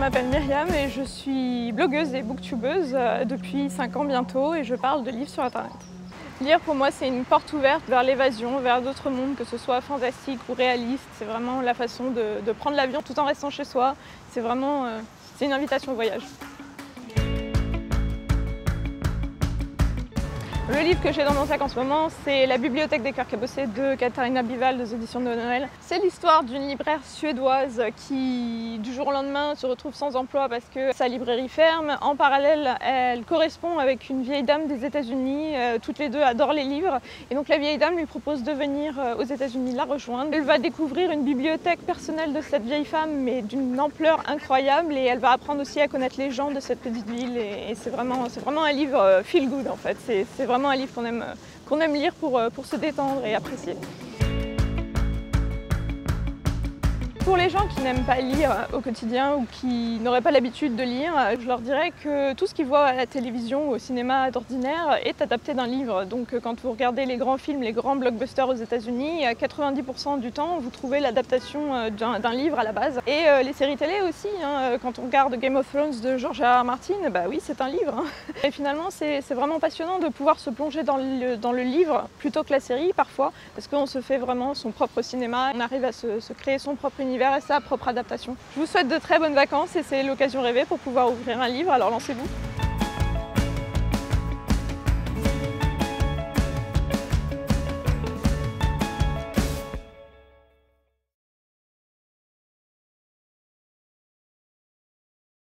m'appelle Myriam et je suis blogueuse et booktubeuse depuis 5 ans bientôt et je parle de livres sur internet. Lire pour moi c'est une porte ouverte vers l'évasion, vers d'autres mondes, que ce soit fantastique ou réaliste. C'est vraiment la façon de prendre l'avion tout en restant chez soi. C'est vraiment une invitation au voyage. Le livre que j'ai dans mon sac en ce moment, c'est La bibliothèque des cœurs cabossés de Katharina Bival des éditions de Noël. C'est l'histoire d'une libraire suédoise qui, du jour au lendemain, se retrouve sans emploi parce que sa librairie ferme. En parallèle, elle correspond avec une vieille dame des États-Unis. Toutes les deux adorent les livres. Et donc la vieille dame lui propose de venir aux États-Unis la rejoindre. Elle va découvrir une bibliothèque personnelle de cette vieille femme, mais d'une ampleur incroyable. Et elle va apprendre aussi à connaître les gens de cette petite ville. Et c'est vraiment un livre feel good en fait. C'est vraiment un livre qu'on aime lire pour se détendre et apprécier. Pour les gens qui n'aiment pas lire au quotidien ou qui n'auraient pas l'habitude de lire, je leur dirais que tout ce qu'ils voient à la télévision ou au cinéma d'ordinaire est adapté d'un livre. Donc quand vous regardez les grands films, les grands blockbusters aux États-Unis, à 90% du temps, vous trouvez l'adaptation d'un livre à la base. Et les séries télé aussi, hein, quand on regarde Game of Thrones de George R.R. Martin, bah oui, c'est un livre. Hein. Et finalement, c'est vraiment passionnant de pouvoir se plonger dans le livre plutôt que la série parfois, parce qu'on se fait vraiment son propre cinéma, on arrive à se créer son propre univers et sa propre adaptation. Je vous souhaite de très bonnes vacances et c'est l'occasion rêvée pour pouvoir ouvrir un livre, alors lancez-vous!